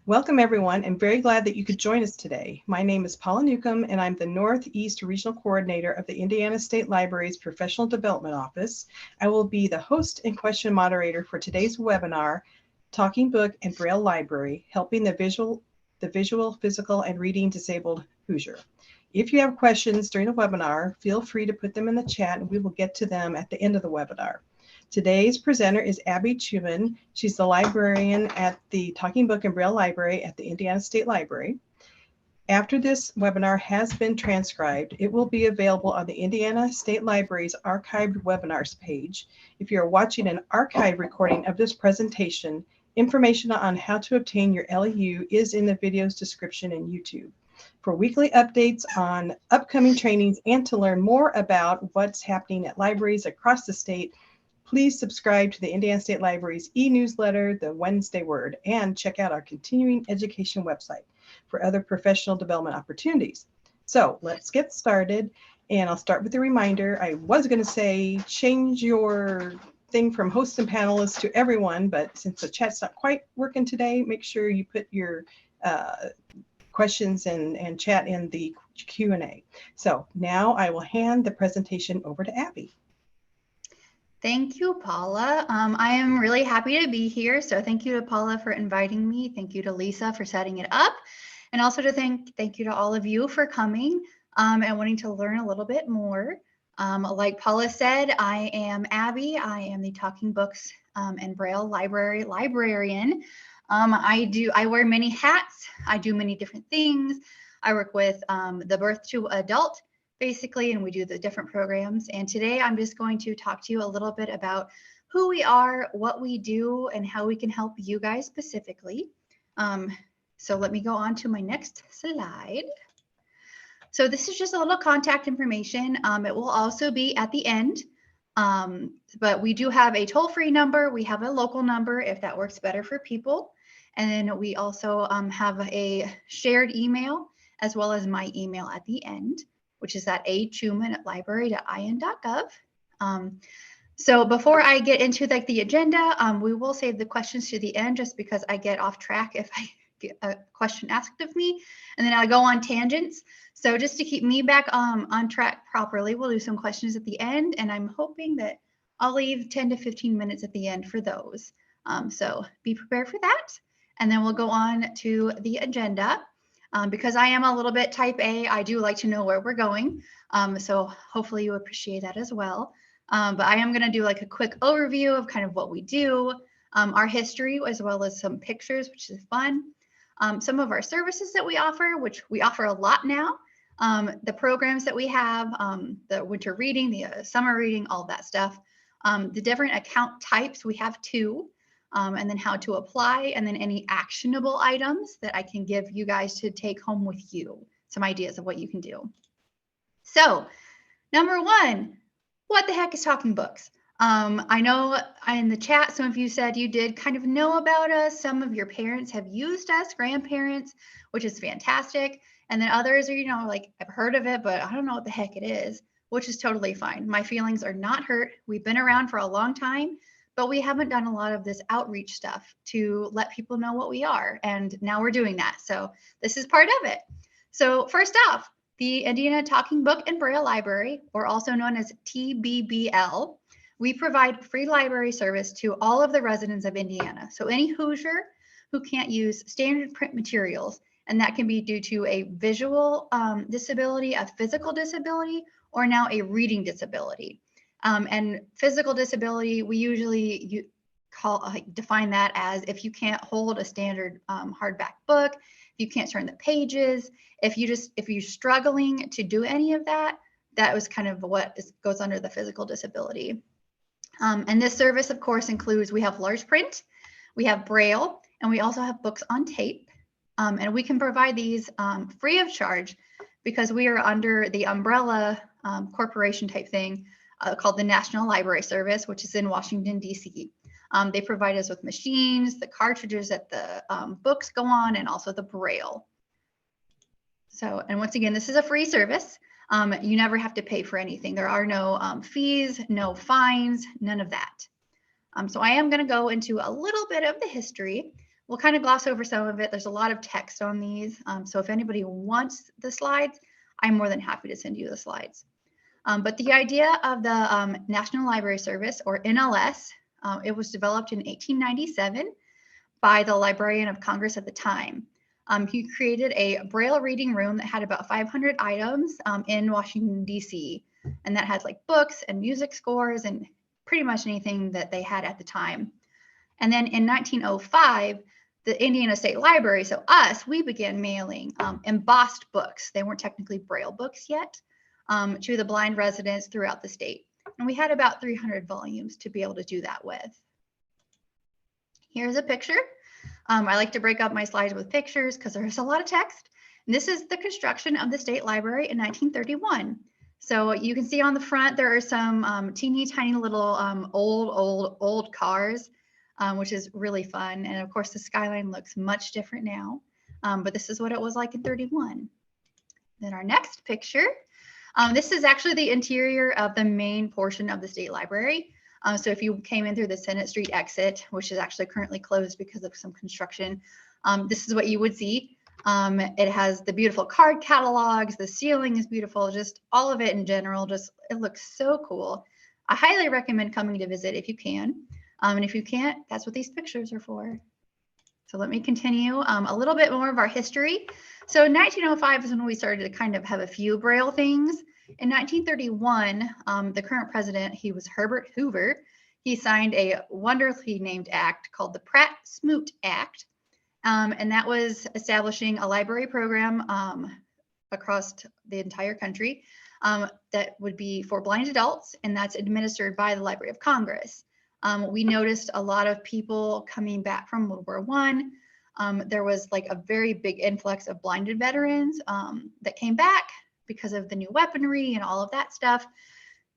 Welcome everyone. I'm very glad that you could join us today. My name is Paula Newcomb and I'm the Northeast Regional Coordinator of the Indiana State Library's Professional Development Office. I will be the host and question moderator for today's webinar, Talking Book and Braille Library, Helping the Visual, Physical, and Reading Disabled Hoosier. If you have questions during the webinar, feel free to put them in the chat and we will get to them at the end of the webinar. Today's presenter is Abby Chumin. She's the librarian at the Talking Book and Braille Library at the Indiana State Library. After this webinar has been transcribed, it will be available on the Indiana State Library's archived webinars page. If you're watching an archive recording of this presentation, information on how to obtain your LEU is in the video's description in YouTube. For weekly updates on upcoming trainings and to learn more about what's happening at libraries across the state, please subscribe to the Indiana State Library's e-newsletter, The Wednesday Word, and check out our continuing education website for other professional development opportunities. So let's get started. And I'll start with a reminder. I was going to say change your thing from host and panelists to everyone, but since the chat's not quite working today, make sure you put your questions and chat in the Q&A. So now I will hand the presentation over to Abby. Thank you, Paula. I am really happy to be here. So thank you to Paula for inviting me. Thank you to Lisa for setting it up. And also to thank you to all of you for coming and wanting to learn a little bit more. Like Paula said, I am Abby. I am the Talking Books and Braille Library librarian. I wear many hats. I do many different things. I work with the birth to adult basically, and we do the different programs. And today I'm just going to talk to you a little bit about who we are, what we do, and how we can help you guys specifically. So let me go on to my next slide. So this is just a little contact information. It will also be at the end, but we do have a toll-free number. We have a local number if that works better for people. And then we also have a shared email as well as my email at the end, which is at achumin@library.in.gov. So before I get into the agenda, we will save the questions to the end just because I get off track if I get a question asked of me, and then I go on tangents. So just to keep me back on track properly, we'll do some questions at the end, and I'm hoping that I'll leave 10 to 15 minutes at the end for those. So be prepared for that, and then we'll go on to the agenda. Because I am a little bit type A, I do like to know where we're going. So hopefully you appreciate that as well. But I am going to do like a quick overview of kind of what we do, our history, as well as some pictures, which is fun. Some of our services that we offer, which we offer a lot now. The programs that we have, the winter reading, the summer reading, all that stuff. The different account types, we have 2. And then how to apply, and then any actionable items that I can give you guys to take home with you, some ideas of what you can do. So number 1, what the heck is Talking Books? I know in the chat, some of you said you did kind of know about us. Some of your parents have used us, grandparents, which is fantastic. And then others are, like, I've heard of it, but I don't know what the heck it is, which is totally fine. My feelings are not hurt. We've been around for a long time, but we haven't done a lot of this outreach stuff to let people know what we are. And now we're doing that. So this is part of it. So first off, the Indiana Talking Book and Braille Library, or also known as TBBL, we provide free library service to all of the residents of Indiana. So any Hoosier who can't use standard print materials, and that can be due to a visual disability, a physical disability, or now a reading disability. And physical disability, we usually define that as if you can't hold a standard hardback book, if you can't turn the pages, if you're struggling to do any of that, that was kind of what goes under the physical disability. And this service, of course, includes, we have large print, we have Braille, and we also have books on tape. And we can provide these free of charge because we are under the umbrella corporation type thing called the National Library Service, which is in Washington, D.C. They provide us with machines, the cartridges that the books go on, and also the Braille. So, and once again, this is a free service. You never have to pay for anything. There are no fees, no fines, none of that. So I am going to go into a little bit of the history. We'll kind of gloss over some of it. There's a lot of text on these. So if anybody wants the slides, I'm more than happy to send you the slides. But the idea of the National Library Service, or NLS, it was developed in 1897 by the Librarian of Congress at the time. He created a Braille reading room that had about 500 items in Washington, D.C. And that had like books and music scores and pretty much anything that they had at the time. And then in 1905, the Indiana State Library, so us, we began mailing embossed books. They weren't technically Braille books yet, to the blind residents throughout the state. And we had about 300 volumes to be able to do that with. Here's a picture. I like to break up my slides with pictures because there's a lot of text. And this is the construction of the State Library in 1931. So you can see on the front, there are some teeny tiny little old cars, which is really fun. And of course, the skyline looks much different now, but this is what it was like in 31. Then our next picture, this is actually the interior of the main portion of the State Library. So if you came in through the Senate Street exit, which is actually currently closed because of some construction, this is what you would see. It has the beautiful card catalogs, the ceiling is beautiful, just all of it in general, just it looks so cool. I highly recommend coming to visit if you can. And if you can't, that's what these pictures are for. So let me continue a little bit more of our history. So 1905 is when we started to kind of have a few Braille things. In 1931, the current president, he was Herbert Hoover. He signed a wonderfully named act called the Pratt-Smoot Act. And that was establishing a library program across the entire country that would be for blind adults, and that's administered by the Library of Congress. We noticed a lot of people coming back from World War I. There was like a very big influx of blinded veterans that came back because of the new weaponry and all of that stuff.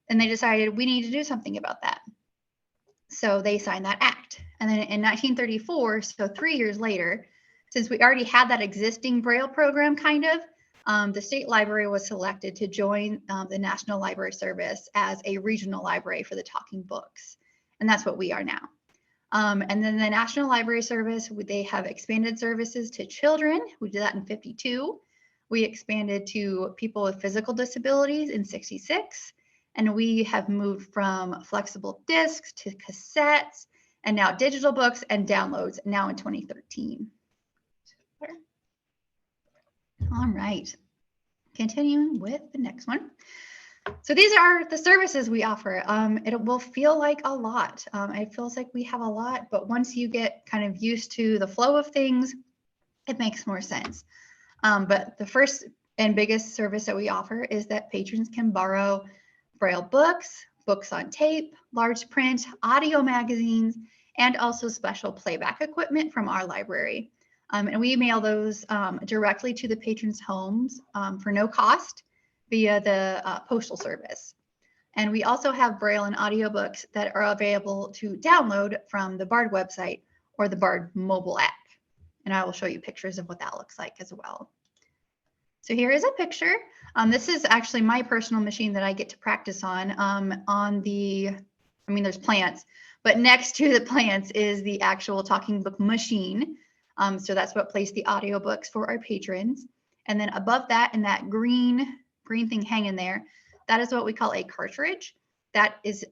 And they decided we need to do something about that. So they signed that act. And then in 1934, so 3 years later, since we already had that existing Braille program kind of, the State Library was selected to join the National Library Service as a regional library for the talking books. And that's what we are now. And then the National Library Service, they have expanded services to children. We did that in 52. We expanded to people with physical disabilities in 66. And we have moved from flexible discs to cassettes and now digital books and downloads now in 2013. All right, continuing with the next one. So these are the services we offer. It will feel like a lot. It feels like we have a lot, but once you get kind of used to the flow of things, it makes more sense. But the first and biggest service that we offer is that patrons can borrow Braille books, books on tape, large print, audio magazines, and also special playback equipment from our library. And we mail those directly to the patrons' homes for no cost via the postal service. And we also have Braille and audiobooks that are available to download from the BARD website or the BARD mobile app. And I will show you pictures of what that looks like as well. So here is a picture. This is actually my personal machine that I get to practice on there's plants, but next to the plants is the actual talking book machine. So that's what plays the audiobooks for our patrons. And then above that, in that green thing hanging there, that is what we call a cartridge. That is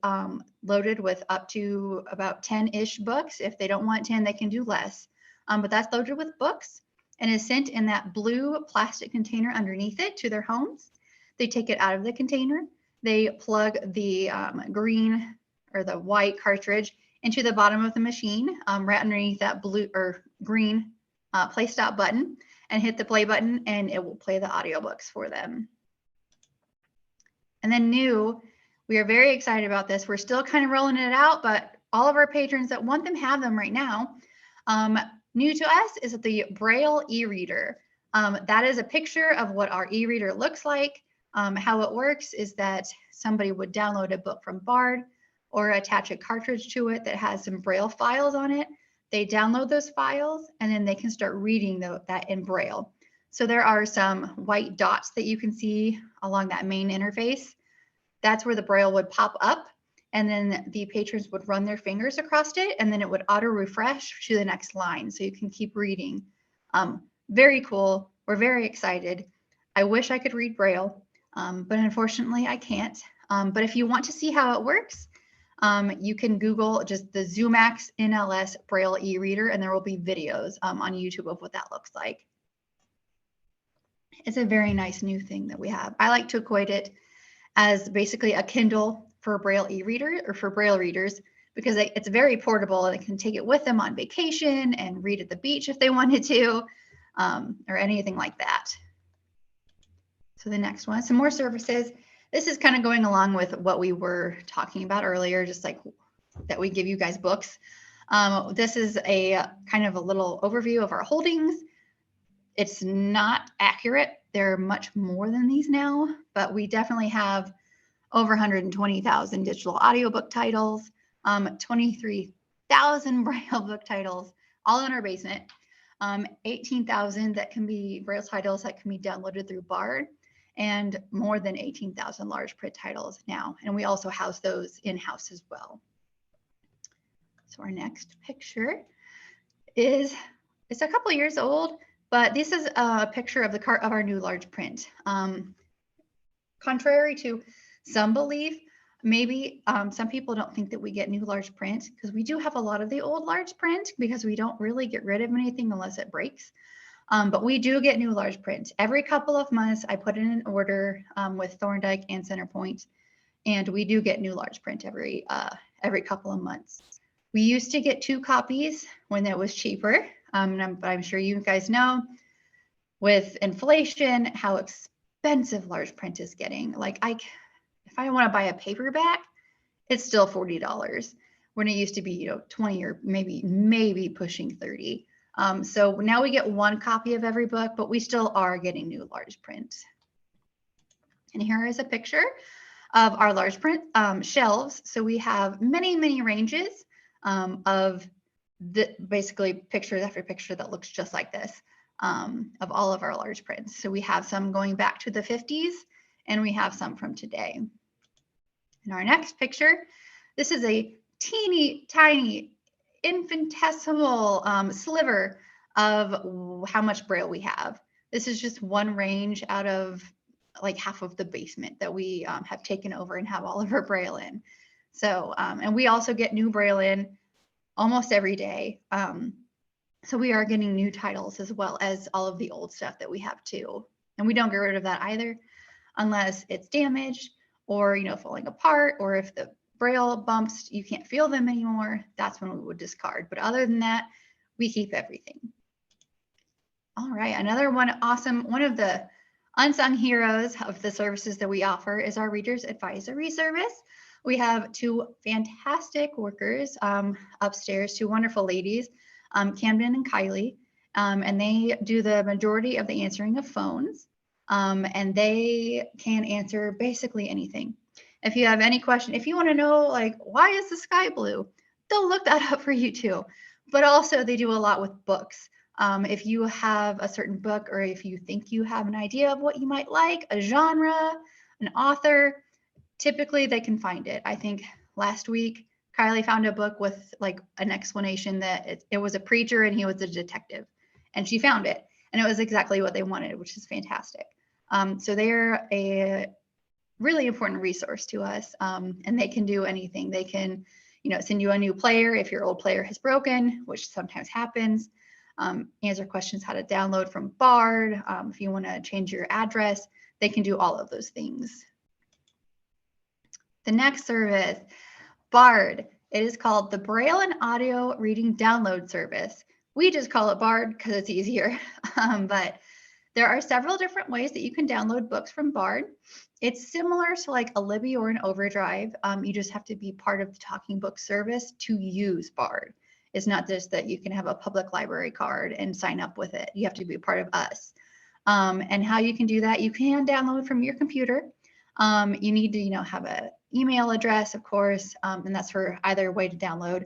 loaded with up to about 10-ish books. If they don't want 10, they can do less. But that's loaded with books and is sent in that blue plastic container underneath it to their homes. They take it out of the container. They plug the green or the white cartridge into the bottom of the machine, right underneath that blue or green play stop button, and hit the play button, and it will play the audiobooks for them. And then new, we are very excited about this. We're still kind of rolling it out, but all of our patrons that want them have them right now. New to us is the Braille e-reader. That is a picture of what our e-reader looks like. How it works is that somebody would download a book from BARD or attach a cartridge to it that has some Braille files on it. They download those files and then they can start reading that in Braille. So there are some white dots that you can see along that main interface. That's where the Braille would pop up. and then the patrons would run their fingers across it, and then it would auto refresh to the next line, so you can keep reading. Very cool. We're very excited. I wish I could read Braille, but unfortunately I can't. But if you want to see how it works, you can Google just the Zoomax NLS Braille e-reader, and there will be videos on YouTube of what that looks like. It's a very nice new thing that we have. I like to equate it as basically a Kindle for Braille e-reader or for Braille readers, because it's very portable and they can take it with them on vacation and read at the beach if they wanted to, or anything like that. So the next one, some more services. This is kind of going along with what we were talking about earlier, just like that we give you guys books. This is a kind of a little overview of our holdings. It's not accurate. There are much more than these now, but we definitely have over 120,000 digital audiobook titles, 23,000 Braille book titles, all in our basement, 18,000 that can be Braille titles that can be downloaded through Bard, and more than 18,000 large print titles now. And we also house those in-house as well. So our next picture is, it's a couple years old, but this is a picture of the of our new large print. Contrary to some belief, maybe some people don't think that we get new large print, because we do have a lot of the old large print because we don't really get rid of anything unless it breaks. But we do get new large print. Every couple of months, I put in an order with Thorndike and Centerpoint, and we do get new large print every couple of months. We used to get 2 copies when it was cheaper, but I'm sure you guys know with inflation how expensive large print is getting. Like if I want to buy a paperback, it's still $40 when it used to be 20 or maybe pushing 30. So now we get 1 copy of every book, but we still are getting new large print. And here is a picture of our large print shelves. So we have many ranges of basically picture after picture that looks just like this of all of our large prints. So we have some going back to the 50s, and we have some from today. In our next picture, this is a teeny tiny infinitesimal sliver of how much Braille we have. This is just one range out of like half of the basement that we have taken over and have all of our Braille in. So, and we also get new Braille in almost every day. So we are getting new titles as well as all of the old stuff that we have too. And we don't get rid of that either unless it's damaged or, falling apart, or if the Braille bumps, you can't feel them anymore. That's when we would discard. But other than that, we keep everything. All right, another one of the unsung heroes of the services that we offer is our Reader's Advisory Service. We have 2 fantastic workers upstairs, 2 wonderful ladies, Camden and Kylie, and they do the majority of the answering of phones, and they can answer basically anything. If you have any question, if you want to know, like, why is the sky blue, they'll look that up for you too. But also they do a lot with books. If you have a certain book, or if you think you have an idea of what you might like, a genre, an author, typically they can find it. I think last week, Kylie found a book with like an explanation that it was a preacher and he was a detective, and she found it, and it was exactly what they wanted, which is fantastic. So they're a really important resource to us, and they can do anything. They can, send you a new player if your old player has broken, which sometimes happens. Answer questions how to download from Bard. If you want to change your address, they can do all of those things. The next service, Bard. It is called the Braille and Audio Reading Download Service. We just call it Bard because it's easier, but there are several different ways that you can download books from Bard. It's similar to like a Libby or an Overdrive. You just have to be part of the Talking Book service to use Bard. It's not just that you can have a public library card and sign up with it. You have to be a part of us. And how you can do that, you can download from your computer. You need to, have an email address, of course, and that's for either way to download.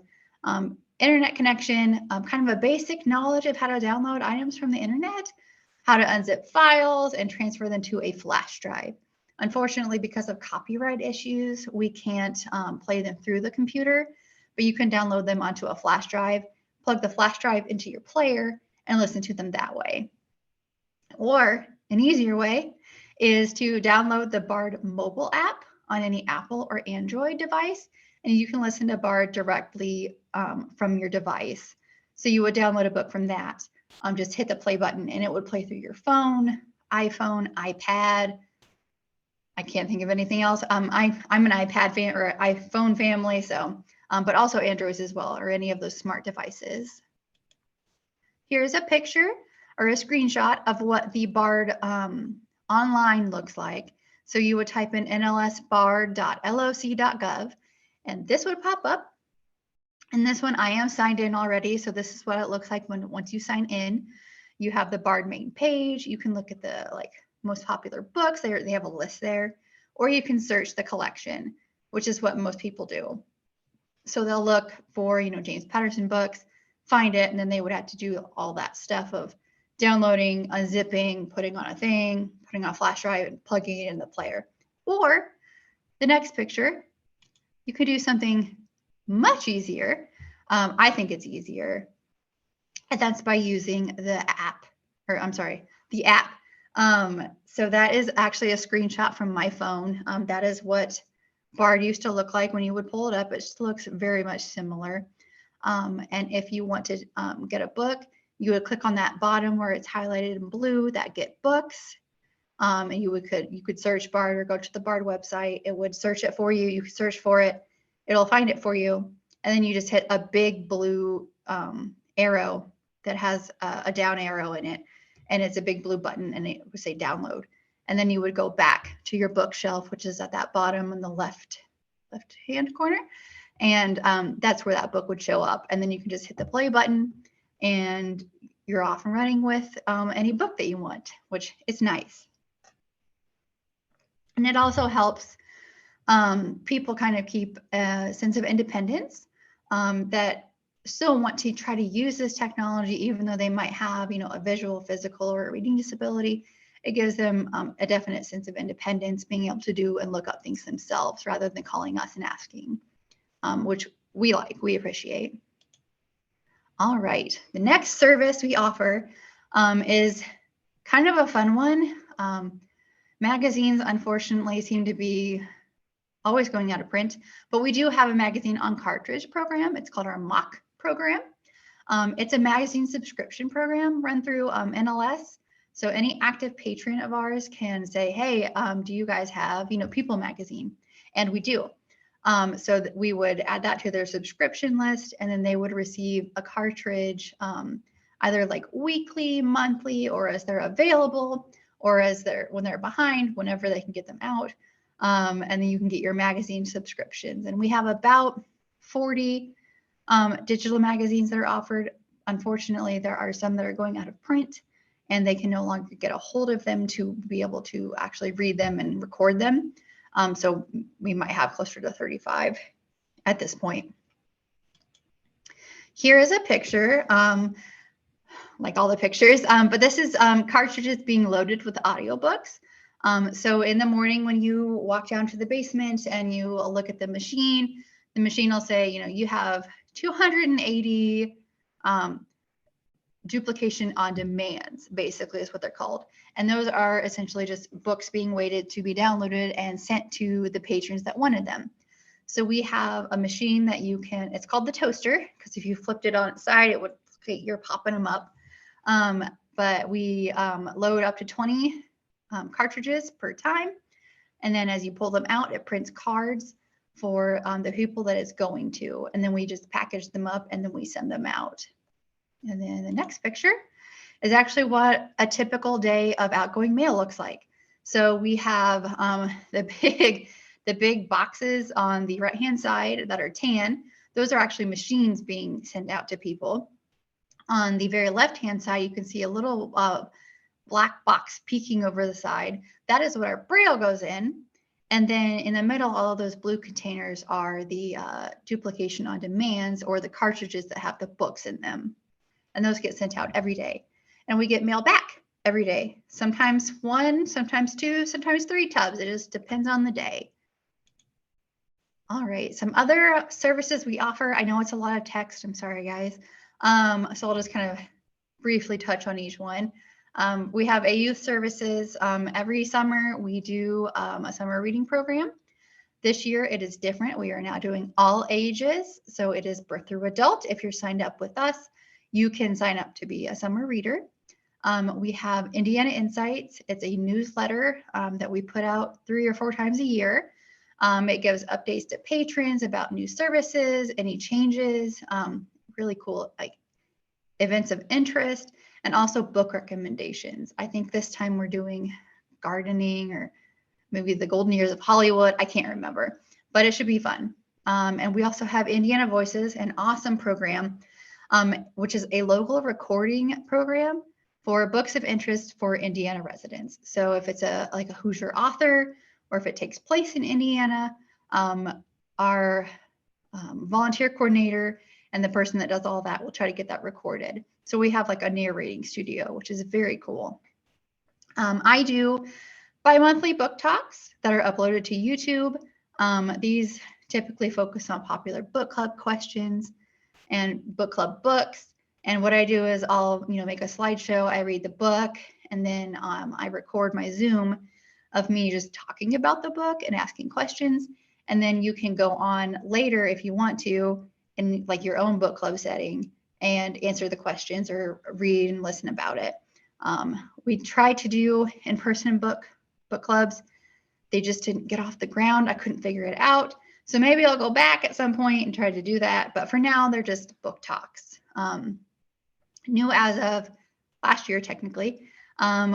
Internet connection, kind of a basic knowledge of how to download items from the internet, how to unzip files and transfer them to a flash drive. Unfortunately, because of copyright issues, we can't play them through the computer, but you can download them onto a flash drive, plug the flash drive into your player, and listen to them that way. Or an easier way is to download the Bard mobile app on any Apple or Android device, and you can listen to Bard directly from your device. So you would download a book from that, just hit the play button, and it would play through your phone, iPhone, iPad. I can't think of anything else. I'm an iPad fan or iPhone family, so but also Androids as well, or any of those smart devices. Here's a picture or a screenshot of what the Bard online looks like. So you would type in nlsbard.loc.gov, and this would pop up. And this one, I am signed in already, so this is what it looks like once you sign in. You have the Bard main page. You can look at the most popular books. They have a list there, or you can search the collection, which is what most people do. So they'll look for, James Patterson books, find it, and then they would have to do all that stuff of downloading, unzipping, putting on a thing, putting on a flash drive, and plugging it in the player. Or the next picture, you could do something much easier. I think it's easier, and that's by using the app. So that is actually a screenshot from my phone. That is what Bard used to look like when you would pull it up. It just looks very much similar. And if you want to get a book, you would click on that bottom where it's highlighted in blue, that get books. And you could search Bard or go to the Bard website. It would search it for you. You could search for it. It'll find it for you. And then you just hit a big blue arrow that has a down arrow in it. And it's a big blue button, and it would say download. And then you would go back to your bookshelf, which is at that bottom in the left-hand corner. And that's where that book would show up. And then you can just hit the play button, and you're off and running with any book that you want, which is nice. And it also helps people kind of keep a sense of independence that still want to try to use this technology, even though they might have, a visual, physical, or a reading disability. It gives them a definite sense of independence, being able to do and look up things themselves rather than calling us and asking, which we appreciate. All right, the next service we offer is kind of a fun one. Magazines, unfortunately, seem to be always going out of print, but we do have a magazine on cartridge program. It's called our MOC program. It's a magazine subscription program run through NLS. So any active patron of ours can say, hey, do you guys have, People magazine? And we do. So that we would add that to their subscription list, and then they would receive a cartridge either like weekly, monthly, or as they're available, or when they're behind, whenever they can get them out. And then you can get your magazine subscriptions. And we have about 40 digital magazines that are offered. Unfortunately, there are some that are going out of print, and they can no longer get a hold of them to be able to actually read them and record them. So we might have closer to 35 at this point. Here is a picture, like all the pictures, but this is cartridges being loaded with audiobooks. So in the morning when you walk down to the basement and you look at the machine will say, you have 280 duplication on demands, basically is what they're called. And those are essentially just books being waited to be downloaded and sent to the patrons that wanted them. So we have a machine that it's called the toaster, because if you flipped it on its side, it would say you're popping them up. But we load up to 20 cartridges per time. And then as you pull them out, it prints cards for the people that it's going to. And then we just package them up and then we send them out. And then the next picture is actually what a typical day of outgoing mail looks like. So we have the big boxes on the right-hand side that are tan. Those are actually machines being sent out to people. On the very left-hand side, you can see a little black box peeking over the side. That is what our Braille goes in. And then in the middle, all of those blue containers are the duplication on demands, or the cartridges that have the books in them. And those get sent out every day. And we get mail back. every day. Sometimes 1, sometimes 2, sometimes 3 tubs. It just depends on the day. All right, some other services we offer. I know it's a lot of text. I'm sorry, guys. So I'll just kind of briefly touch on each one. We have a youth services. Every summer we do a summer reading program. This year it is different. We are now doing all ages. So it is birth through adult. If you're signed up with us, you can sign up to be a summer reader. We have Indiana Insights. It's a newsletter that we put out 3 or 4 times a year. It gives updates to patrons about new services, any changes, really cool like events of interest, and also book recommendations. I think this time we're doing gardening or maybe the golden years of Hollywood. I can't remember, but it should be fun. And we also have Indiana Voices, an awesome program, which is a local recording program for books of interest for Indiana residents. So if it's like a Hoosier author, or if it takes place in Indiana, our volunteer coordinator and the person that does all that will try to get that recorded. So we have like a narrating studio, which is very cool. I do bi-monthly book talks that are uploaded to YouTube. These typically focus on popular book club questions and book club books. And what I do is I'll make a slideshow, I read the book, and then I record my Zoom of me just talking about the book and asking questions. And then you can go on later if you want to in like your own book club setting and answer the questions or read and listen about it. We try to do in-person book clubs. They just didn't get off the ground. I couldn't figure it out. So maybe I'll go back at some point and try to do that. But for now, they're just book talks. New as of last year, technically,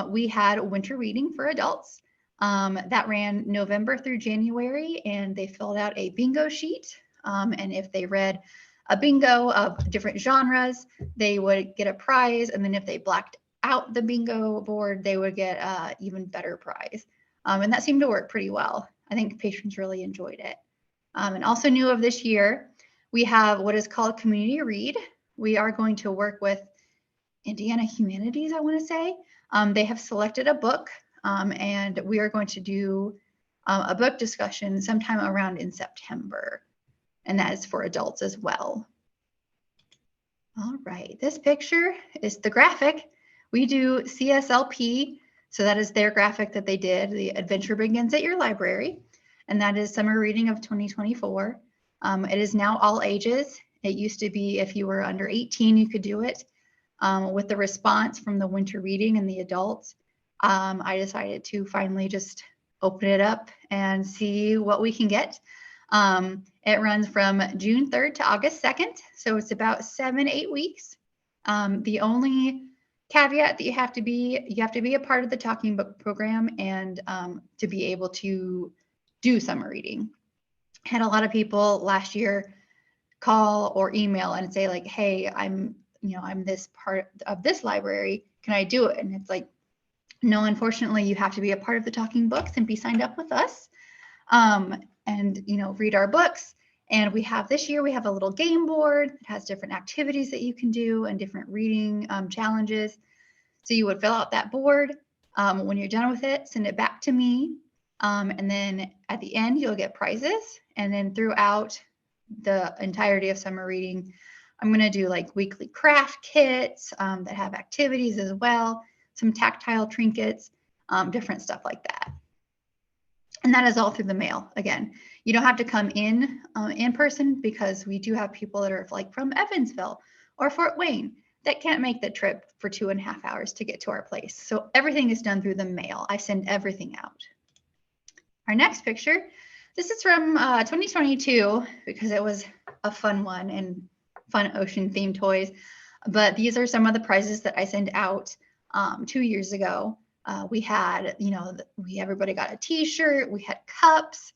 we had winter reading for adults. That ran November through January, and they filled out a bingo sheet. And if they read a bingo of different genres, they would get a prize. And then if they blacked out the bingo board, they would get an even better prize. And that seemed to work pretty well. I think patrons really enjoyed it. And also new of this year, we have what is called Community Read. We are going to work with Indiana Humanities, I want to say. They have selected a book. And we are going to do a book discussion sometime around in September. And that is for adults as well. All right, this picture is the graphic. We do CSLP, so that is their graphic that they did, The Adventure Begins at Your Library. And that is summer reading of 2024. It is now all ages. It used to be if you were under 18, you could do it. With the response from the winter reading and the adults, I decided to finally just open it up and see what we can get. It runs from June 3rd to August 2nd. So it's about 7-8 weeks. The only caveat that you have to be a part of the Talking Book program and to be able to do summer reading. I had a lot of people last year call or email and say like, hey, I'm this part of this library. Can I do it? And it's like, no, unfortunately, you have to be a part of the Talking Books and be signed up with us and, read our books. And this year, we have a little game board that has different activities that you can do and different reading challenges. So you would fill out that board. When you're done with it, send it back to me. And then at the end, you'll get prizes. And then throughout the entirety of summer reading, I'm going to do like weekly craft kits that have activities as well, some tactile trinkets, different stuff like that. And that is all through the mail. Again, you don't have to come in person because we do have people that are like from Evansville or Fort Wayne that can't make the trip for 2.5 hours to get to our place. So everything is done through the mail. I send everything out. Our next picture, this is from 2022 because it was a fun one and fun ocean themed toys. But these are some of the prizes that I sent out 2 years ago. We had, everybody got a t-shirt, we had cups.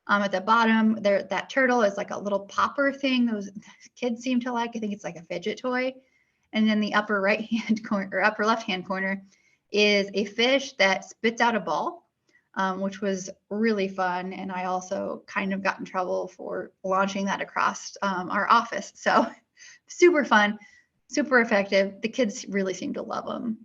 At the bottom there, that turtle is like a little popper thing those kids seem to like. I think it's like a fidget toy. And then the upper right hand corner or upper left hand corner is a fish that spits out a ball, which was really fun. And I also kind of got in trouble for launching that across our office. So super fun, super effective. The kids really seem to love them.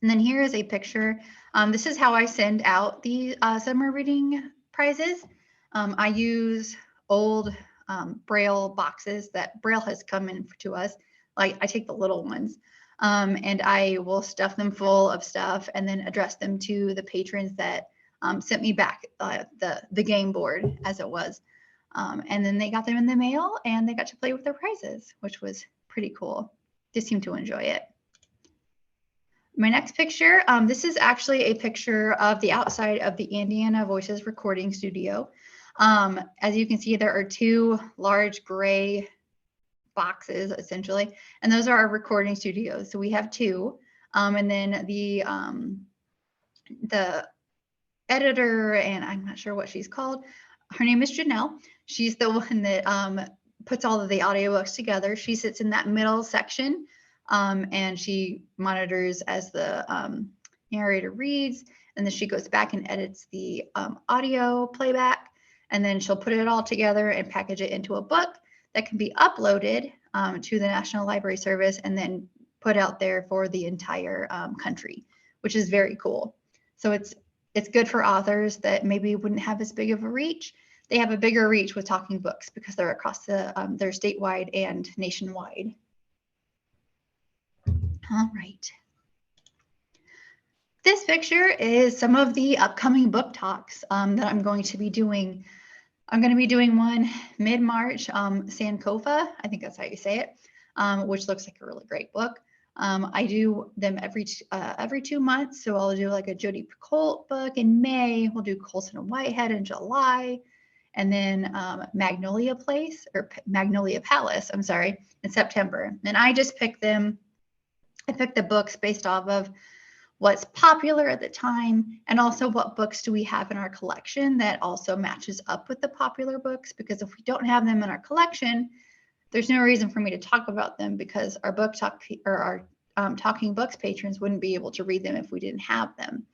And then here is a picture. This is how I send out the summer reading prizes. I use old Braille boxes that Braille has come in to us. Like I take the little ones and I will stuff them full of stuff and then address them to the patrons that sent me back the game board as it was. And then they got them in the mail and they got to play with their prizes, which was pretty cool. They seemed to enjoy it. My next picture, this is actually a picture of the outside of the Indiana Voices recording studio. As you can see, there are two large gray boxes, essentially, and those are our recording studios. So we have two, and then the editor, and I'm not sure what she's called. Her name is Janelle. She's the one that puts all of the audiobooks together. She sits in that middle section. And she monitors as the narrator reads, and then she goes back and edits the audio playback, and then she'll put it all together and package it into a book that can be uploaded to the National Library Service and then put out there for the entire country, which is very cool. So it's good for authors that maybe wouldn't have as big of a reach. They have a bigger reach with talking books because they're across they're statewide and nationwide. All right. This picture is some of the upcoming book talks that I'm going to be doing. I'm going to be doing one mid-March, Sankofa, I think that's how you say it, which looks like a really great book. I do them every 2 months. So I'll do like a Jodi Picoult book in May. We'll do Colson and Whitehead in July. And then Magnolia Palace, I'm sorry, in September. And I just pick them. I picked the books based off of what's popular at the time and also what books do we have in our collection that also matches up with the popular books, because if we don't have them in our collection, there's no reason for me to talk about them because our book talk or our talking books patrons wouldn't be able to read them if we didn't have them.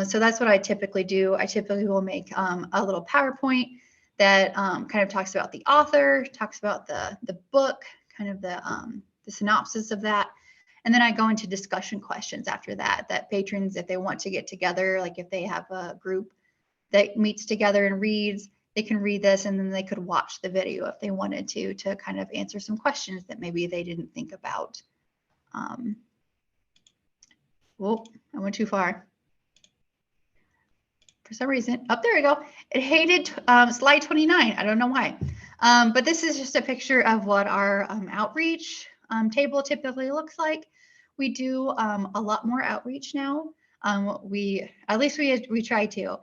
So that's what I typically do. I typically will make a little PowerPoint that kind of talks about the author, talks about the book, kind of the synopsis of that. And then I go into discussion questions after that patrons, if they want to get together, like if they have a group that meets together and reads, they can read this and then they could watch the video if they wanted to kind of answer some questions that maybe they didn't think about. Whoa, I went too far. For some reason, oh, there we go. It hated slide 29. I don't know why. But this is just a picture of what our outreach table typically looks like. We do a lot more outreach now. We try to.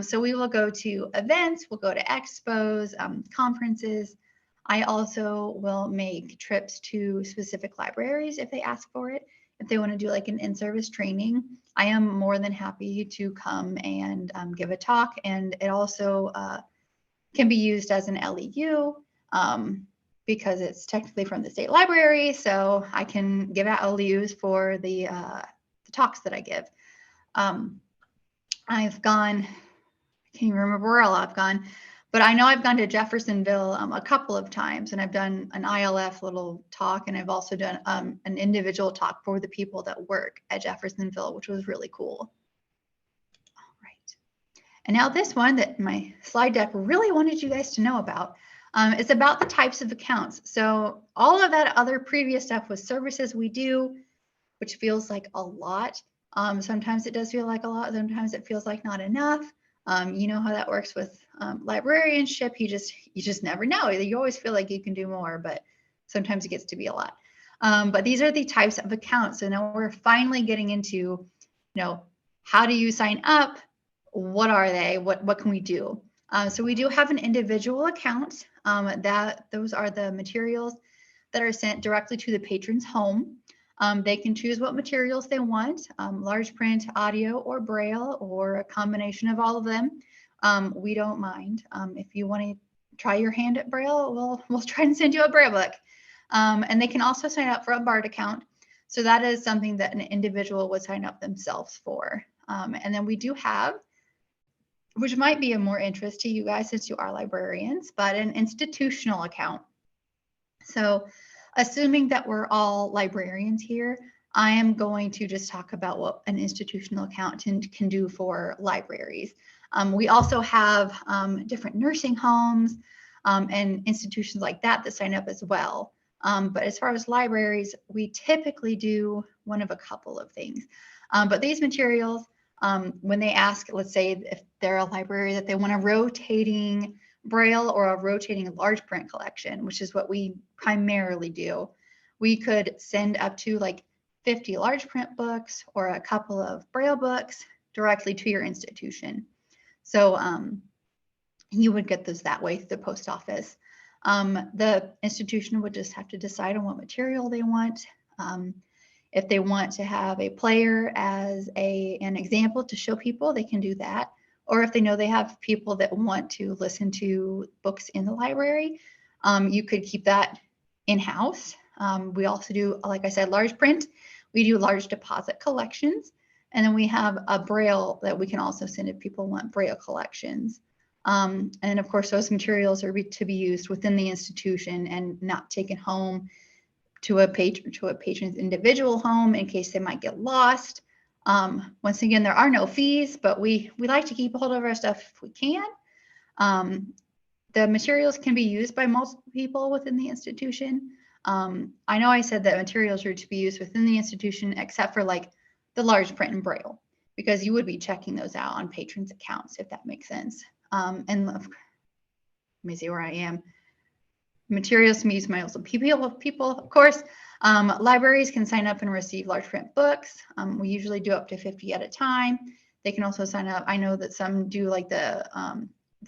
So we will go to events, we'll go to expos, conferences. I also will make trips to specific libraries if they ask for it. If they want to do like an in-service training, I am more than happy to come and give a talk. And it also can be used as an LEU. Because it's technically from the state library, so I can give out LEUs for the talks that I give. I've gone, I can't even remember where all I've gone, but I know I've gone to Jeffersonville a couple of times, and I've done an ILF little talk, and I've also done an individual talk for the people that work at Jeffersonville, which was really cool. All right. And now this one that my slide deck really wanted you guys to know about. It's about the types of accounts. So all of that other previous stuff was services we do, which feels like a lot. Sometimes it does feel like a lot. Sometimes it feels like not enough. You know how that works with librarianship. You just never know. You always feel like you can do more, but sometimes it gets to be a lot. But these are the types of accounts. So now we're finally getting into, how do you sign up? What are they? What can we do? So we do have an individual account those are the materials that are sent directly to the patron's home. They can choose what materials they want, large print, audio, or Braille, or a combination of all of them. We don't mind. If you want to try your hand at Braille, we'll try and send you a Braille book. And they can also sign up for a BARD account. So that is something that an individual would sign up themselves for. And then we do have, which might be of more interest to you guys since you are librarians, but an institutional account. So assuming that we're all librarians here, I am going to just talk about what an institutional accountant can do for libraries. We also have different nursing homes and institutions like that sign up as well. But as far as libraries, we typically do one of a couple of things. But these materials, when they ask, let's say if they're a library that they want a rotating Braille or a rotating large print collection, which is what we primarily do, we could send up to like 50 large print books or a couple of Braille books directly to your institution. So you would get those that way through the post office. The institution would just have to decide on what material they want. If they want to have a player as an example to show people, they can do that. Or if they know they have people that want to listen to books in the library, you could keep that in-house. We also do, like I said, large print. We do large deposit collections. And then we have a Braille that we can also send if people want Braille collections. And of course, those materials are to be used within the institution and not taken home to a patron's individual home in case they might get lost. Once again, there are no fees, but we like to keep a hold of our stuff if we can. The materials can be used by multiple people within the institution. I know I said that materials are to be used within the institution, except for like the large print and Braille, because you would be checking those out on patrons' accounts, if that makes sense. And let me see where I am. Materials to be used by also people, of course. Libraries can sign up and receive large print books. We usually do up to 50 at a time. They can also sign up. I know that some do like the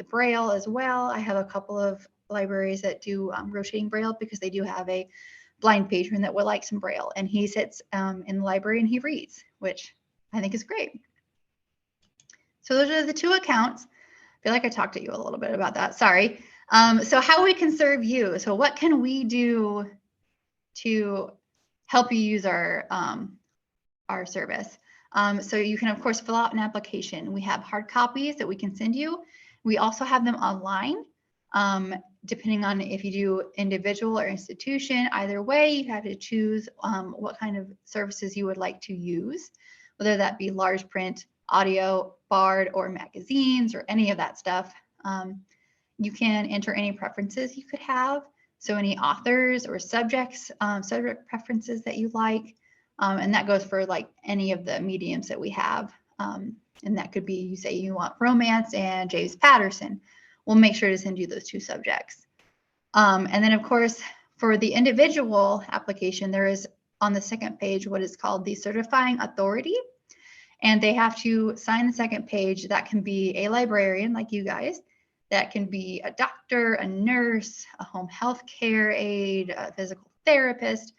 Braille as well. I have a couple of libraries that do rotating Braille because they do have a blind patron that would like some Braille, and he sits in the library and he reads, which I think is great. So those are the two accounts. I feel like I talked to you a little bit about that. Sorry. So how we can serve you. So what can we do to help you use our service? So you can, of course, fill out an application. We have hard copies that we can send you. We also have them online. Depending on if you do individual or institution, either way, you have to choose what kind of services you would like to use, whether that be large print, audio, BARD, or magazines, or any of that stuff. You can enter any preferences you could have. So any authors or subject preferences that you like. And that goes for like any of the mediums that we have. And that could be, you say you want romance and James Patterson. We'll make sure to send you those two subjects. And then of course, for the individual application, there is on the second page what is called the certifying authority. And they have to sign the second page. That can be a librarian like you guys. That can be a doctor, a nurse, a home health care aide, a physical therapist,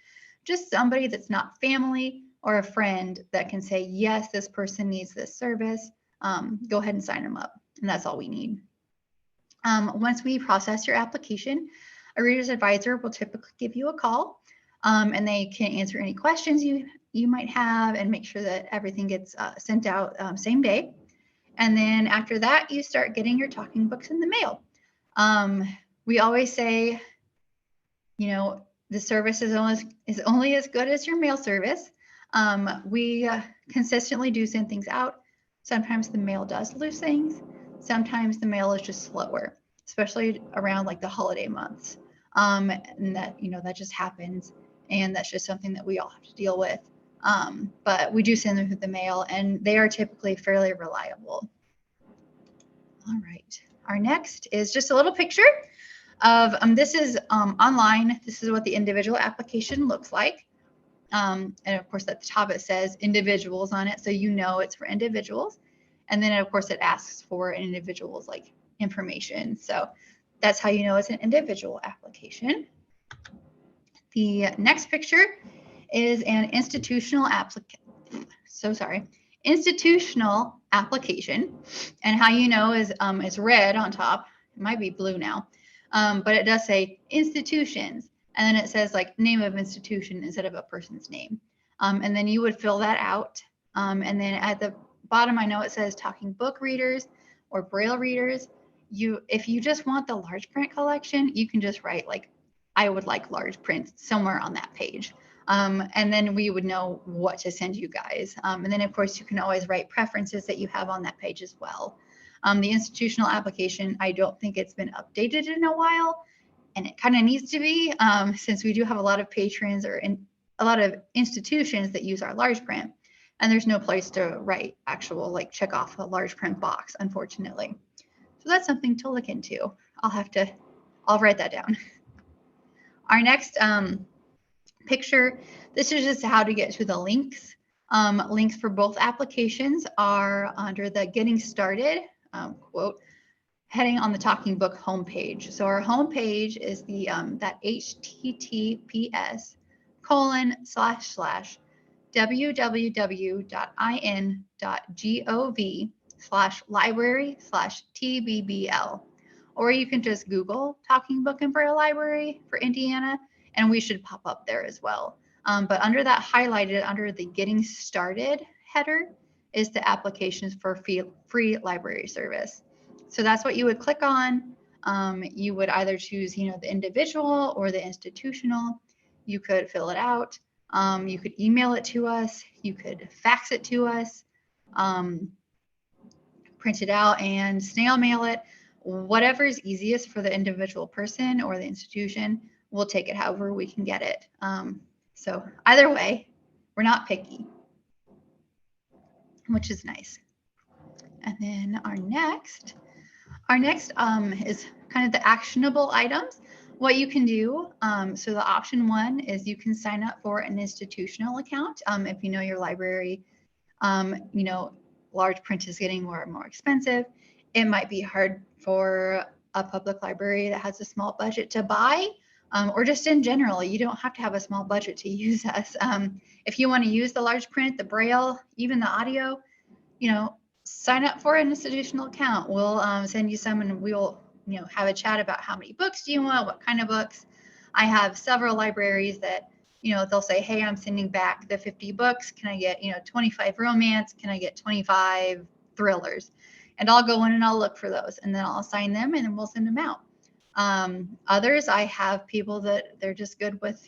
just somebody that's not family or a friend that can say, yes, this person needs this service. Go ahead and sign them up. And that's all we need. Once we process your application, a reader's advisor will typically give you a call, and they can answer any questions you might have and make sure that everything gets sent out same day. And then after that, you start getting your talking books in the mail. We always say, you know, the service is only as good as your mail service. We consistently do send things out. Sometimes the mail does lose things. Sometimes the mail is just slower, especially around like the holiday months. And that, you know, that just happens. And that's just something that we all have to deal with. But we do send them through the mail, and they are typically fairly reliable. All right. Our next is just a little picture of, this is online. This is what the individual application looks like. And of course, at the top it says individuals on it, so you know it's for individuals. And then of course it asks for an individual's like information. So that's how you know it's an individual application. The next picture is an institutional application. And how you know is it's red on top. It might be blue now, but it does say institutions. And then it says like name of institution instead of a person's name. And then you would fill that out. And then at the bottom, I know it says talking book readers or Braille readers. If you just want the large print collection, you can just write like, I would like large print somewhere on that page. And then we would know what to send you guys. And then, of course, you can always write preferences that you have on that page as well. The institutional application, I don't think it's been updated in a while, and it kind of needs to be, since we do have a lot of patrons or a lot of institutions that use our large print, and there's no place to write actual, like, check off a large print box, unfortunately. So that's something to look into. I'll write that down. Our next picture, this is just how to get to the links. Links for both applications are under the Getting Started quote, heading on the Talking Book homepage. So our homepage is the that https://www.in.gov/library/tbbl. Or you can just Google Talking Book and Braille Library for Indiana, and we should pop up there as well. But under that highlighted, under the Getting Started header, is the applications for free library service. So that's what you would click on. You would either choose, the individual or the institutional. You could fill it out. You could email it to us. You could fax it to us, print it out and snail mail it. Whatever is easiest for the individual person or the institution, we'll take it however we can get it. So either way, we're not picky, which is nice. And then our next is kind of the actionable items. What you can do, so the option one is you can sign up for an institutional account. If you know your library, large print is getting more and more expensive. It might be hard for a public library that has a small budget to buy, or just in general, you don't have to have a small budget to use us. If you want to use the large print, the Braille, even the audio, sign up for an institutional account. We'll send you some, and we'll have a chat about how many books do you want, what kind of books. I have several libraries that they'll say, hey, I'm sending back the 50 books. Can I get 25 romance? Can I get 25 thrillers? And I'll go in and I'll look for those, and then I'll assign them, and then we'll send them out. Others, I have people that they're just good with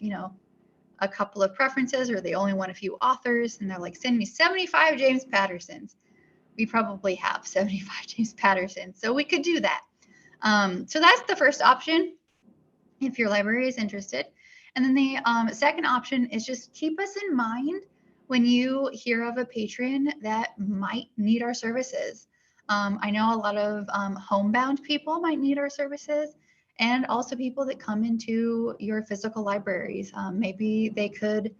a couple of preferences, or they only want a few authors, and they're like, send me 75 James Pattersons. We probably have 75 James Pattersons, so we could do that. So that's the first option if your library is interested. And then the second option is just keep us in mind when you hear of a patron that might need our services. I know a lot of homebound people might need our services, and also people that come into your physical libraries. Maybe they could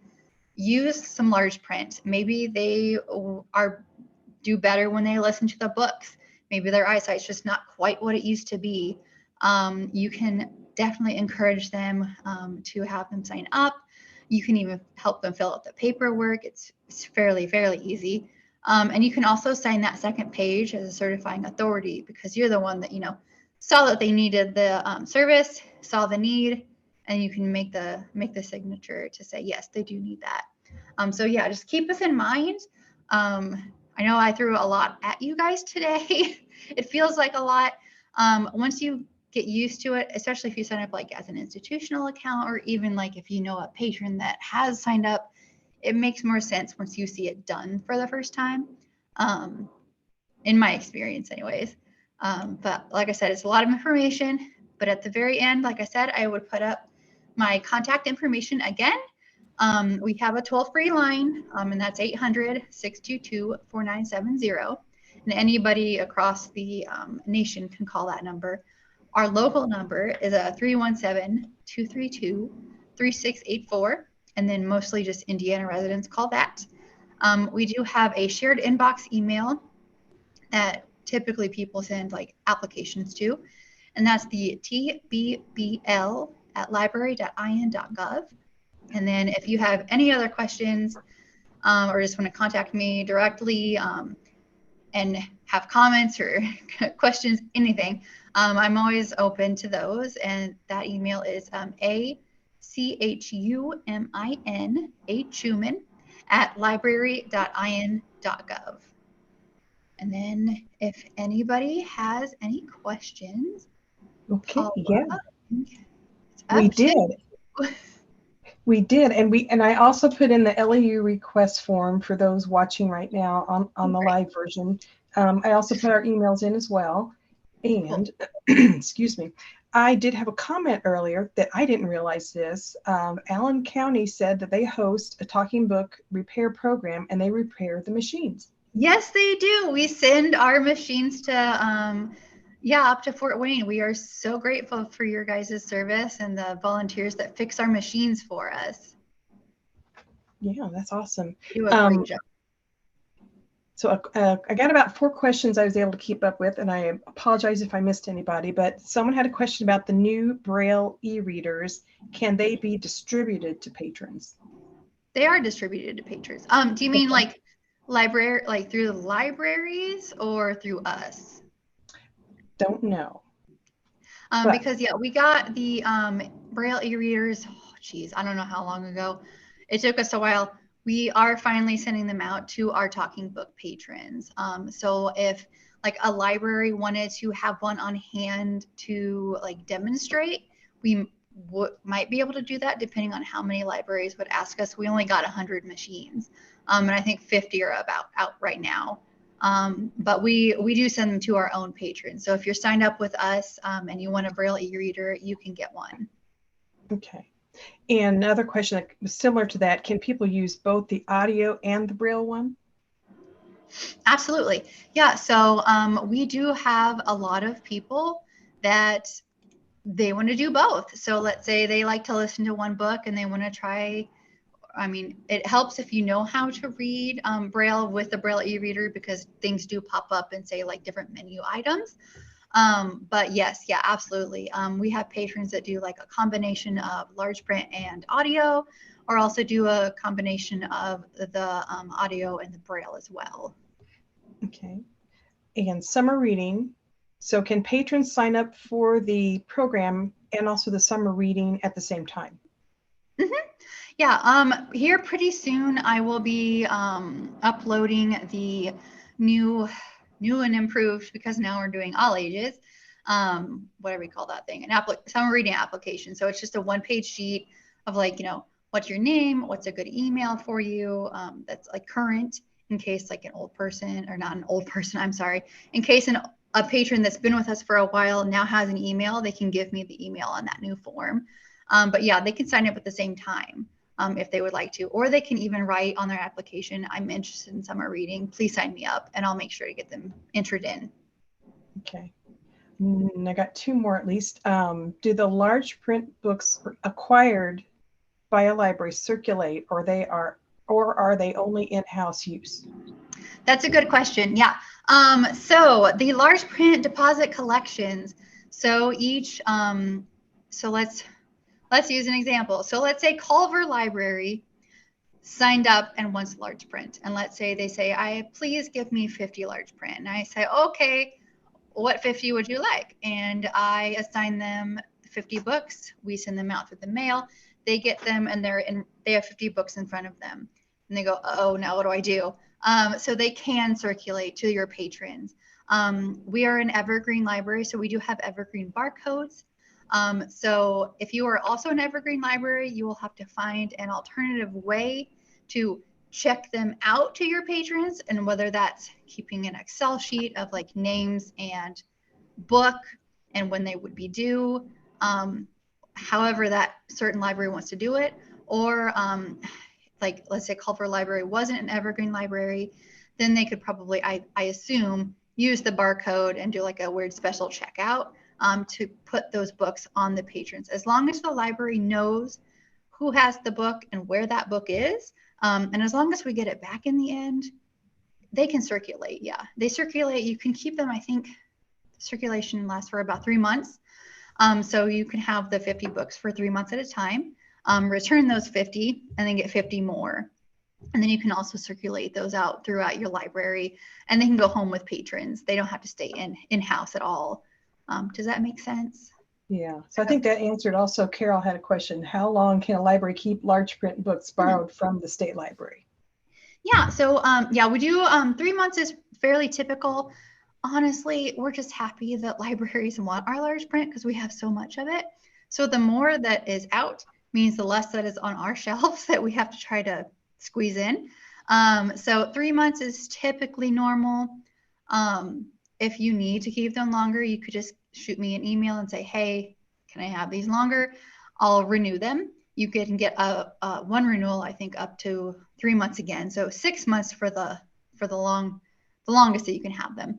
use some large print. Maybe they do better when they listen to the books. Maybe their eyesight's just not quite what it used to be. You can definitely encourage them to have them sign up. You can even help them fill out the paperwork. It's fairly easy. And you can also sign that second page as a certifying authority, because you're the one that saw that they needed the service, saw the need, and you can make the signature to say yes, they do need that. So yeah, just keep us in mind. I know I threw a lot at you guys today. It feels like a lot. Once you get used to it, especially if you sign up like as an institutional account, or even like if you know a patron that has signed up, it makes more sense once you see it done for the first time, in my experience anyways. But like I said, it's a lot of information, but at the very end, like I said, I would put up my contact information again. We have a toll-free line, and that's 800-622-4970. And anybody across the nation can call that number. Our local number is 317-232-3684. And then mostly just Indiana residents call that. We do have a shared inbox email that typically people send like applications to. And that's the tbbl@library.in.gov. And then if you have any other questions or just want to contact me directly and have comments or questions, anything, I'm always open to those. And that email is Chumin@library.in.gov. And then if anybody has any questions, Okay, Paula, yeah, it's up we to did. you. We did, and I also put in the LEU request form for those watching right now on the live version. I also put our emails in as well. And excuse me, I did have a comment earlier that I didn't realize this. Allen County said that they host a talking book repair program and they repair the machines. Yes, they do. We send our machines to up to Fort Wayne. We are so grateful for your guys' service and the volunteers that fix our machines for us. Yeah, that's awesome. You do a great job. So I got about 4 questions I was able to keep up with, and I apologize if I missed anybody, but someone had a question about the new Braille e-readers. Can they be distributed to patrons? They are distributed to patrons. Do you mean like through the libraries or through us? Don't know. Because we got the Braille e-readers. Oh, geez, I don't know how long ago. It took us a while. We are finally sending them out to our talking book patrons. So if like a library wanted to have one on hand to like demonstrate, we might be able to do that depending on how many libraries would ask us. We only got 100 machines, and I think 50 are about out right now. But we do send them to our own patrons. So if you're signed up with us and you want a Braille e-reader, you can get one. Okay. And another question that was similar to that, can people use both the audio and the Braille one? Absolutely. Yeah. So we do have a lot of people that they want to do both. So let's say they like to listen to one book and they want to try. I mean, it helps if you know how to read Braille with the Braille e-reader because things do pop up and say like different menu items. But yes, yeah, absolutely. We have patrons that do like a combination of large print and audio, or also do a combination of the audio and the Braille as well. Okay. And summer reading. So can patrons sign up for the program and also the summer reading at the same time? Mm-hmm. Yeah, here pretty soon I will be uploading the new and improved, because now we're doing all ages, whatever we call that thing, an summer reading application. So it's just a 1-page sheet of like, what's your name, what's a good email for you, that's like current, in case like an old person, or not an old person, I'm sorry, in case a patron that's been with us for a while now has an email, they can give me the email on that new form. But yeah, they can sign up at the same time if they would like to, or they can even write on their application, I'm interested in summer reading, please sign me up, and I'll make sure to get them entered in. Okay. I got 2 more at least. Do the large print books acquired by a library circulate, or are they only in-house use? That's a good question. Yeah. So the large print deposit collections. So each, so let's use an example. So let's say Culver Library signed up and wants large print. And let's say they say, please give me 50 large print. And I say, okay, what 50 would you like? And I assign them 50 books. We send them out through the mail. They get them and they have 50 books in front of them. And they go, oh, now what do I do? So they can circulate to your patrons. We are an evergreen library, so we do have evergreen barcodes. So if you are also an evergreen library, you will have to find an alternative way to check them out to your patrons, and whether that's keeping an Excel sheet of like names and book and when they would be due, however that certain library wants to do it, or like let's say Culver Library wasn't an evergreen library, then they could probably, I assume, use the barcode and do like a weird special checkout to put those books on the patrons. As long as the library knows who has the book and where that book is, and as long as we get it back in the end, they can circulate. Yeah, they circulate. You can keep them, I think circulation lasts for about 3 months. So you can have the 50 books for 3 months at a time, return those 50 and then get 50 more. And then you can also circulate those out throughout your library, and they can go home with patrons. They don't have to stay in-house at all. Does that make sense? Yeah, so I think that answered. Also, Carol had a question. How long can a library keep large print books borrowed from the state library? Yeah, so yeah, we do 3 months is fairly typical. Honestly, we're just happy that libraries want our large print because we have so much of it. So the more that is out means the less that is on our shelves that we have to try to squeeze in. So 3 months is typically normal. If you need to keep them longer, you could just shoot me an email and say, hey, can I have these longer? I'll renew them. You can get a one renewal, I think, up to 3 months again. So 6 months for the longest that you can have them.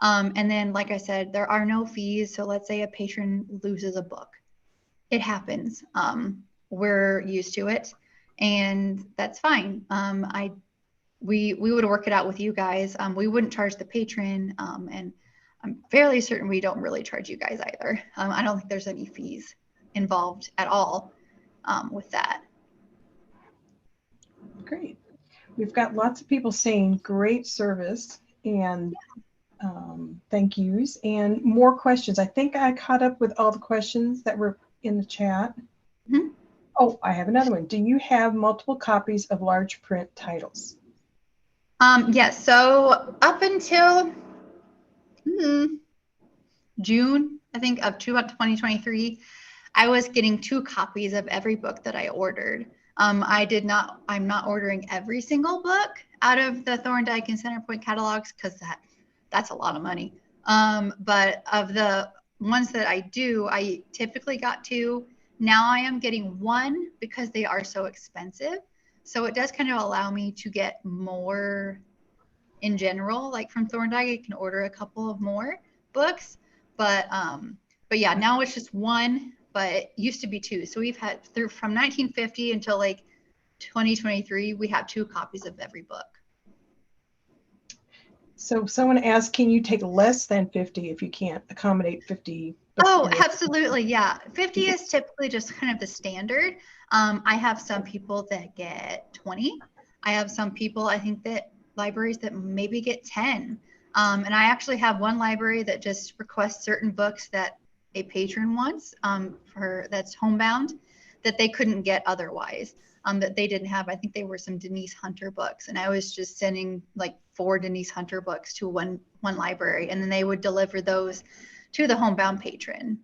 And then, like I said, there are no fees. So let's say a patron loses a book. It happens. We're used to it, and that's fine. We would work it out with you guys. We wouldn't charge the patron, and I'm fairly certain we don't really charge you guys either. I don't think there's any fees involved at all with that. Great. We've got lots of people saying great service and thank yous and more questions. I think I caught up with all the questions that were in the chat. Mm-hmm. Oh, I have another one. Do you have multiple copies of large print titles? Yes. So up until June, I think, of 2023, I was getting 2 copies of every book that I ordered. I'm not ordering every single book out of the Thorndike and Centerpoint catalogs because that's a lot of money. But of the ones that I do, I typically got 2. Now I am getting 1 because they are so expensive. So it does kind of allow me to get more in general, like from Thorndike, I can order a couple of more books. But yeah, now it's just 1, but it used to be 2. So we've had from 1950 until like 2023, we have 2 copies of every book. So someone asked, can you take less than 50 if you can't accommodate 50? Oh, absolutely. Yeah. 50 is typically just kind of the standard. I have some people that get 20. I have some people, I think, that libraries that maybe get 10. And I actually have one library that just requests certain books that a patron wants that's homebound that they couldn't get otherwise, that they didn't have. I think they were some Denise Hunter books, and I was just sending like 4 Denise Hunter books to one library, and then they would deliver those to the homebound patron.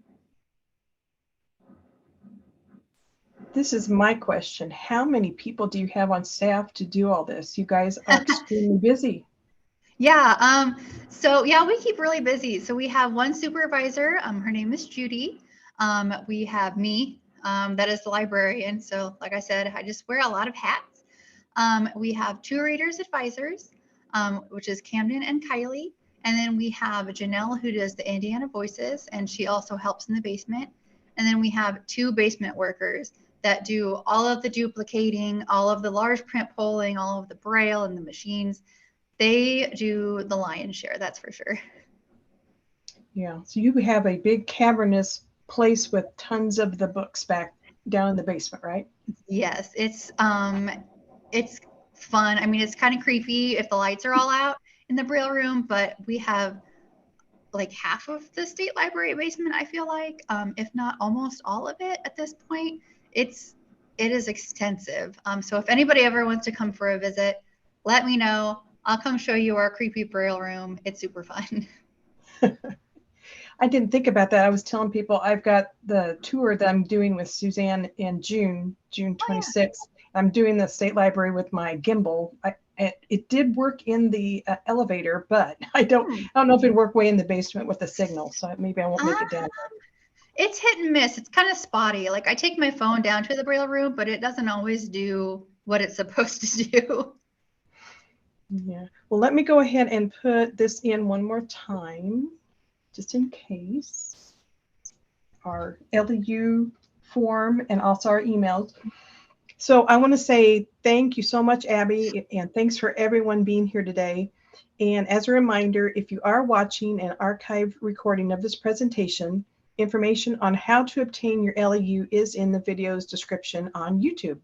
This is my question. How many people do you have on staff to do all this? You guys are extremely busy. Yeah. So yeah, we keep really busy. So we have one supervisor. Her name is Judy. We have me. That is the librarian. So like I said, I just wear a lot of hats. We have 2 readers advisors, which is Camden and Kylie. And then we have Janelle, who does the Indiana Voices, and she also helps in the basement. And then we have 2 basement workers that do all of the duplicating, all of the large print polling, all of the Braille and the machines. They do the lion's share, that's for sure. Yeah, so you have a big cavernous place with tons of the books back down in the basement, right? Yes, it's fun. I mean, it's kind of creepy if the lights are all out in the Braille room, but we have like half of the state library basement, I feel like, if not almost all of it at this point. It is extensive. So if anybody ever wants to come for a visit, let me know. I'll come show you our creepy Braille room. It's super fun. I didn't think about that. I was telling people I've got the tour that I'm doing with Suzanne in June 26th. Yeah. I'm doing the state library with my gimbal. It did work in the elevator, but I don't know if it'd work way in the basement with the signal. So maybe I won't make it down. It's hit and miss. It's kind of spotty. Like I take my phone down to the Braille room, but it doesn't always do what it's supposed to do. Yeah. Well, let me go ahead and put this in one more time, just in case. Our LEU form and also our emails. So I want to say thank you so much, Abby, and thanks for everyone being here today. And as a reminder, if you are watching an archived recording of this presentation, information on how to obtain your LEU is in the video's description on YouTube.